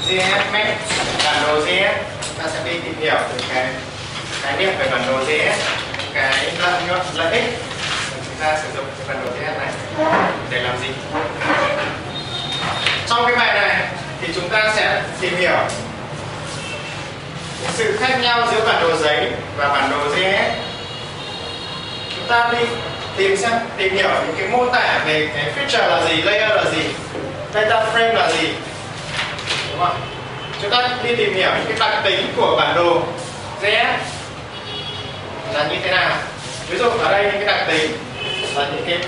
GS Max, bản đồ GS. Chúng ta sẽ đi tìm hiểu về cái khái niệm về bản đồ GS, cái lợi nhuận, lợi ích chúng ta sử dụng cái bản đồ GS này để làm gì. Trong cái bài này thì chúng ta sẽ tìm hiểu sự khác nhau giữa bản đồ giấy và bản đồ GS. Chúng ta đi tìm hiểu những cái mô tả về cái feature là gì, layer là gì, data frame là gì, đúng không? Chúng ta đi tìm hiểu những cái đặc tính của bản đồ GS là như thế nào. Ví dụ ở đây những cái đặc tính là những cái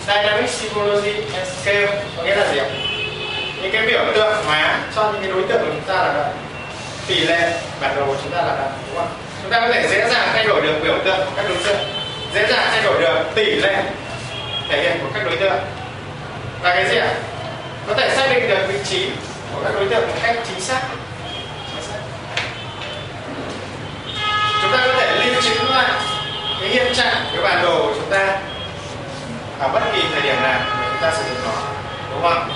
dynamic symbology and scale, có nghĩa là gì ạ? Những cái biểu tượng hóa cho những cái đối tượng của chúng ta là đợi. Tỷ lệ bản đồ của chúng ta là đợi, đúng không? Chúng ta có thể dễ dàng thay đổi được biểu tượng của các đối tượng, dễ dàng thay đổi được tỷ lệ thể hiện của các đối tượng, và cái gì ạ? Có thể xác định được vị trí của các đối tượng một cách chính xác. Chúng ta có thể lưu trữ lại cái hiện trạng cái bản đồ của chúng ta ở bất kỳ thời điểm nào mà chúng ta sử dụng nó, đúng không?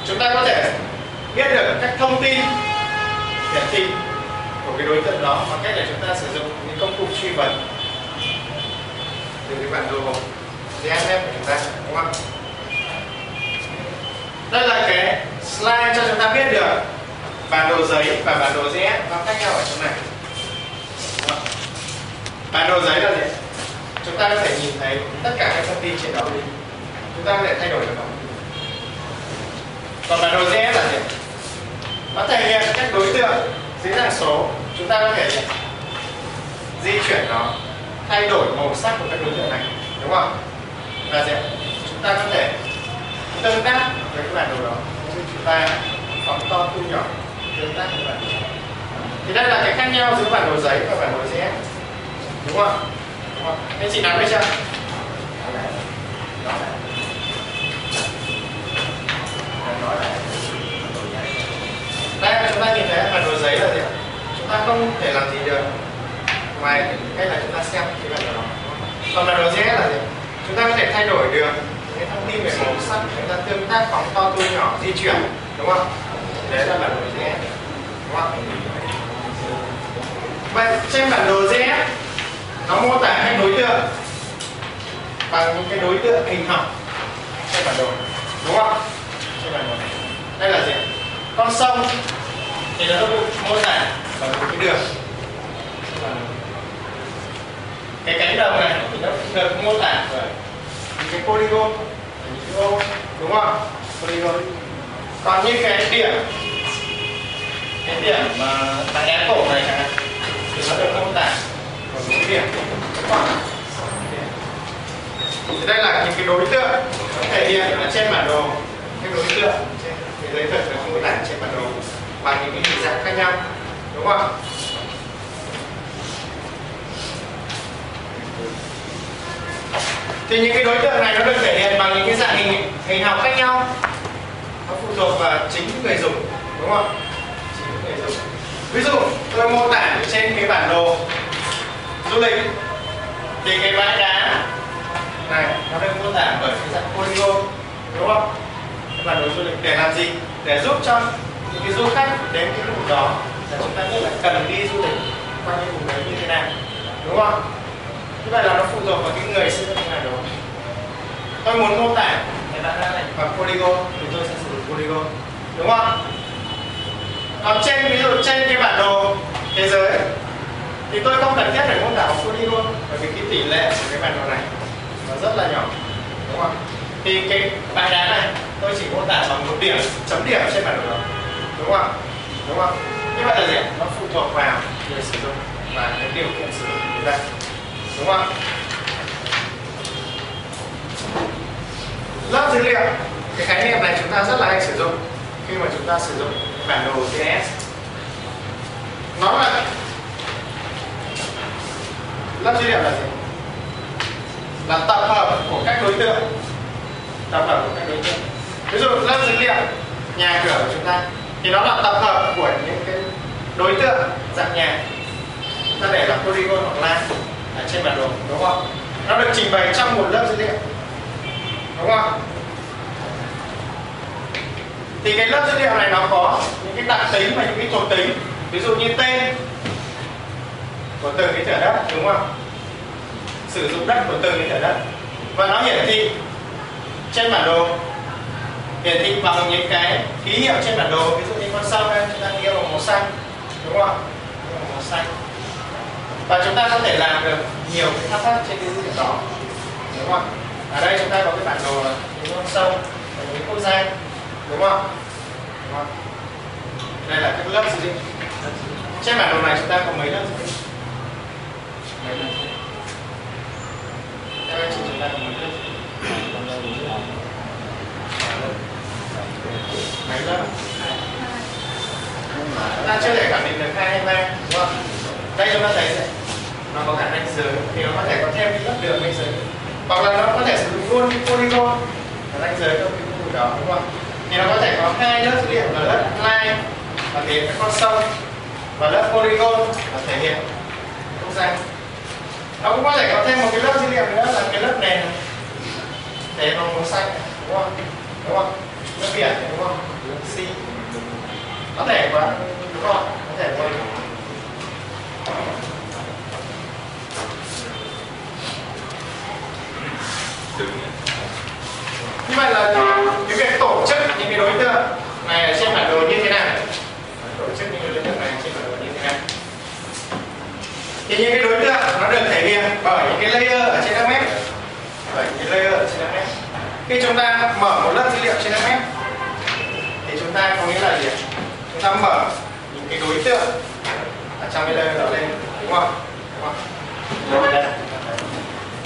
Chúng ta có thể biết được các thông tin hiển thị của cái đối tượng đó bằng cách là chúng ta sử dụng những công cụ truy vấn từ cái bản đồ GSF của chúng ta, đúng không? Đây là cái slide cho chúng ta biết được bản đồ giấy và bản đồ GS nó khác nhau ở chỗ này. Bản đồ giấy là gì? Chúng ta có thể nhìn thấy tất cả các thông tin trên đó đi, chúng ta có thể thay đổi được nó. Còn bản đồ GS là gì? Nó thể hiện các đối tượng dưới dạng số, chúng ta có thể di chuyển nó, thay đổi màu sắc của các đối tượng này, đúng không? Là gì? Chúng ta có thể tương tác với cái bản đồ đó, chúng ta phóng to thu nhỏ, tương tác với bản đồ đó. Thì đây là cái khác nhau giữa bản đồ giấy và bản đồ GS, đúng không? Đúng không? Anh chị nắm được chưa? Đây chúng ta nhìn thấy bản đồ giấy là gì? Chúng ta không thể làm gì được ngoài cách là chúng ta xem cái bản đồ đó. Còn bản đồ GS là gì? Chúng ta có thể thay đổi được cái thông tin về màu sắc, chúng ta tương tác phóng to thu nhỏ, di chuyển, đúng không? Đấy là bản đồ GS, đúng không? Vậy trên bản đồ GS nó mô tả các đối tượng bằng những cái đối tượng hình học trên bản đồ, đúng không? Trên bản đồ này, đây là gì? Con sông thì nó mô tả bằng một cái đường. Cái cánh đồng này thì nó được mô tả bởi những cái polygon, những cái ô, đúng không? Polygon. Còn như cái điểm mà tại đá cổ này chẳng hạn thì nó được mô tả bằng một cái điểm, đúng không? Thì đây là những cái đối tượng nó thể hiện ở trên bản đồ, cái đối tượng trên cái giấy thực được mô tả trên bản đồ bằng những cái hình dạng khác nhau, đúng không? Thì những cái đối tượng này nó được thể hiện bằng những cái dạng hình học khác nhau, nó phụ thuộc vào chính người dùng, đúng không? Chính người dùng. Ví dụ tôi mô tả trên cái bản đồ du lịch thì cái bãi đá này nó được mô tả bởi cái dạng polygon, đúng không? Cái bản đồ du lịch để làm gì? Để giúp cho những cái du khách đến cái vùng đó là chúng ta biết là cần đi du lịch qua những vùng đấy như thế nào, đúng không? Như vậy là nó phụ thuộc vào cái người xây dựng cái bản đồ. Tôi muốn mô tả cái bãi đá này bằng polygon thì tôi sẽ sử dụng polygon, đúng không? Còn ví dụ trên cái bản đồ thế giới thì tôi không cần thiết phải mô tả bằng polygon, bởi vì cái tỷ lệ của cái bản đồ này nó rất là nhỏ, đúng không? Thì cái bãi đá này tôi chỉ mô tả bằng một điểm, chấm điểm trên bản đồ đó, đúng không? Đúng không? Như vậy là gì? Nó phụ thuộc vào người sử dụng và cái điều kiện sử dụng của chúng ta, đúng không? Lớp dữ liệu, cái khái niệm này chúng ta rất là hay sử dụng khi mà chúng ta sử dụng bản đồ GS. Nó là lớp dữ liệu là gì? Là tập hợp của các đối tượng, tập hợp của các đối tượng. Ví dụ lớp dữ liệu nhà cửa của chúng ta thì nó là tập hợp của những cái đối tượng dạng nhà, chúng ta để là polygon hoặc line ở trên bản đồ, đúng không? Nó được trình bày trong một lớp dữ liệu, đúng không? Thì cái lớp dữ liệu này nó có những cái đặc tính và những cái thuộc tính, ví dụ như tên của từng cái thửa đất, đúng không? Sử dụng đất của từng cái thửa đất, và nó hiển thị trên bản đồ, hiển thị bằng những cái ký hiệu trên bản đồ, ví dụ như con sông đây chúng ta ghi bằng màu xanh, đúng không? Màu xanh. Và chúng ta có thể làm được nhiều cái thao tác trên cái dữ liệu đó, đúng không? Ở đây chúng ta có cái bản đồ những con sông và những quốc gia, đúng không? Đúng không? Đây là các lớp dữ liệu. Trên bản đồ này chúng ta có mấy lớp dữ liệu? Mấy lớp? Theo anh chị chúng ta có mấy lớp? Mấy lớp? Chúng ta chưa thể khẳng định được 2 hay 3, đúng không? Đây chúng ta thấy này, nó có cả ranh giới thì nó có thể có thêm cái lớp đường ranh giới, hoặc là nó có thể sử dụng luôn polygon và ranh giới trong cái khu vực đó, đúng không? Thì nó có thể có 2 lớp dữ liệu là lớp line và thể hiện các con sông, và lớp polygon là thể hiện quốc gia. Nó cũng có thể có thêm một cái lớp dữ liệu nữa là cái lớp nền thể hiện bằng màu xanh, đúng không? Đúng không? Lớp biển, đúng không? Lớp sea. Có thể quá, đúng không? Có thể quá. Như vậy là cái việc tổ chức những cái đối tượng này ở trên bản đồ như thế nào? Tổ chức những cái đối tượng này trên bản đồ như thế nào? Thì những cái đối tượng nó được thể hiện bởi những cái layer ở trên MS, bởi những cái layer ở trên MS. Khi chúng ta mở một lớp dữ liệu trên MS thì chúng ta có nghĩa là gì? Chúng ta mở những cái đối tượng ở trong cái layer đó lên, đúng không? Đúng không? Đây.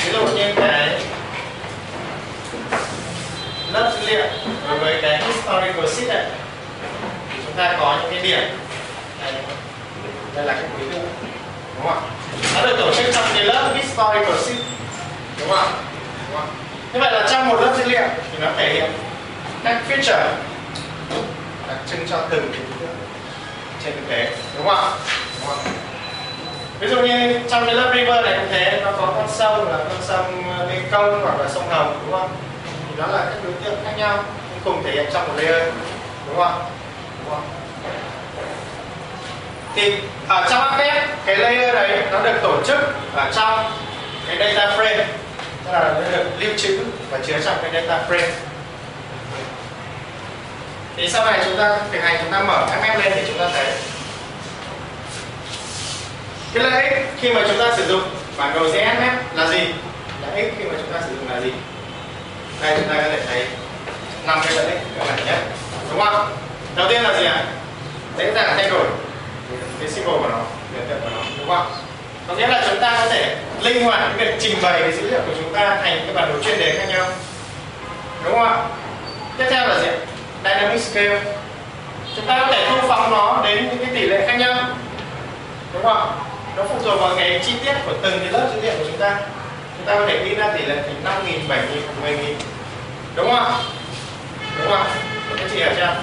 Ví dụ như cái lớp dữ liệu đối với cái historical sheet này thì chúng ta có những cái điểm này, đây là cái đối tượng, đúng không? Nó được tổ chức trong cái lớp historical sheet, đúng không? Đúng không? Như vậy là trong một lớp dữ liệu thì nó thể hiện các feature đặc trưng cho từng cái đối tượng trên thực tế, đúng không? Đúng không? Ví dụ như trong cái lớp river này cũng thế, nó có con sông là con sông Mekong hoặc là sông Hồng, đúng không? Thì nó là các đối tượng khác nhau nhưng cùng thể hiện trong một layer, đúng không? Đúng không? Thì ở trong APS cái layer đấy nó được tổ chức ở trong cái data frame, tức là nó được lưu trữ và chứa trong cái data frame. Thì sau này chúng ta thực hành, chúng ta mở MS lên thì chúng ta thấy cái lợi ích khi mà chúng ta sử dụng bản đồ GSMF là gì? Lợi ích khi mà chúng ta sử dụng là gì? Đây chúng ta có thể thấy 5 cái lợi ích cơ bản nhất, đúng không? Đầu tiên là gì ạ? Dễ dàng thay đổi cái symbol của nó, biểu tượng của nó, đúng không? Có nghĩa là chúng ta có thể linh hoạt cái việc trình bày cái dữ liệu của chúng ta thành cái bản đồ chuyên đề khác nhau, đúng không? Tiếp theo là gì? Dynamic scale. Chúng ta có thể thu phóng nó đến những cái tỷ lệ khác nhau, đúng không? Nó phụ thuộc vào cái chi tiết của từng cái lớp dữ liệu của chúng ta. Chúng ta có thể ghi ra tỷ lệ thành 5.000, 7.000, 10.000, đúng không? Đúng không? Các chị hiểu chưa?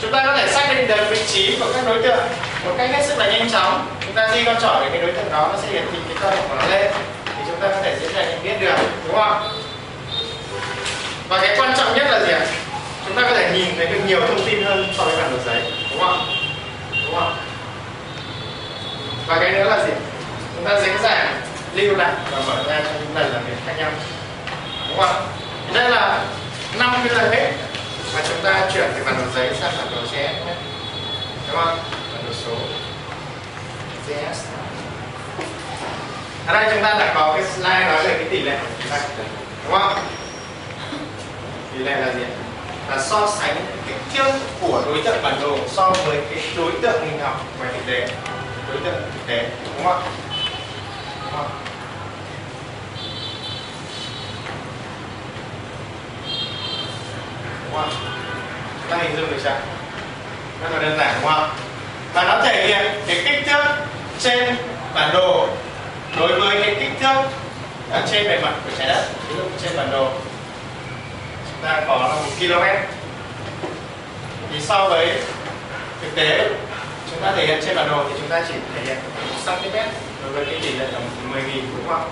Chúng ta có thể xác định được vị trí của các đối tượng một cách hết sức là nhanh chóng. Chúng ta di con trỏ đến cái đối tượng đó, nó sẽ hiển thị cái cơ hội của nó lên, thì chúng ta có thể dễ dàng nhận biết được, đúng không? Và cái quan trọng nhất là gì ạ? Chúng ta có thể nhìn thấy được nhiều thông tin hơn so với bản đồ giấy, đúng không? Đúng không? Và cái nữa là gì? Chúng ta dễ dàng lưu lại và mở ra cho những lần làm việc khác nhau, đúng không? Đây là 5 cái lợi ích mà chúng ta chuyển từ bản đồ giấy sang bản đồ GS, đúng không? Bản đồ số GS. Ở đây chúng ta đã có cái slide nói về cái tỷ lệ, đúng không? Tỷ lệ là gì? Là so sánh kích thước của đối tượng bản đồ so với cái đối tượng mình học ngoài thực tế, đối tượng thực tế, đúng không? Đúng không? Đúng không? Chúng ta hình dung được chưa? Rất là đơn giản, đúng không? Và nó thể hiện cái kích thước trên bản đồ đối với cái kích thước ở trên bề mặt của trái đất. Ví dụ trên bản đồ chúng ta có là 1 km, thì so với thực tế chúng ta thể hiện trên bản đồ thì chúng ta chỉ thể hiện 1 cm đối với cái tỷ lệ là 10.000, đúng không?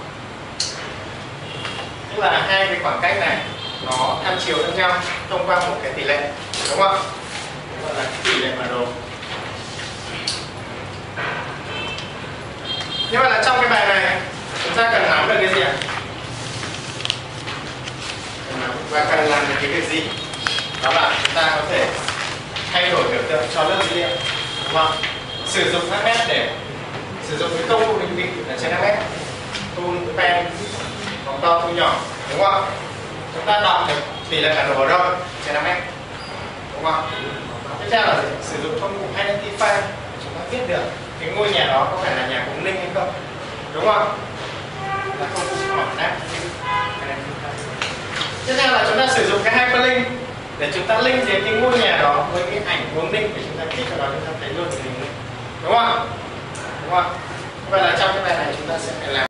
Tức là hai cái khoảng cách này nó tham chiếu lẫn nhau thông qua một cái tỷ lệ, đúng không ạ? Gọi là tỷ lệ bản đồ. Như vậy là trong cái bài này chúng ta cần nắm được cái gì ạ? Và cần làm được cái việc gì? Đó là chúng ta có thể thay đổi biểu tượng cho lớp dữ liệu, đúng không? Sử dụng HMS để sử dụng cái công cụ định vị ở trên HMS, tool pen, phóng to thu nhỏ, đúng không? Chúng ta đọc được tỷ lệ bản đồ ở đâu trên HMS, đúng không? Tiếp theo là sử dụng công cụ identify để chúng ta biết được cái ngôi nhà đó có phải là nhà của Ninh hay không, đúng không? Là công cụ hỏi đáp. Tiếp theo là chúng ta sử dụng cái hyperlink để chúng ta link đến cái ngôi nhà đó với cái ảnh của Ninh để chúng ta kích vào đó chúng ta thấy luôn được hình, đúng không? Đúng không? Vậy là trong cái bài này chúng ta sẽ phải làm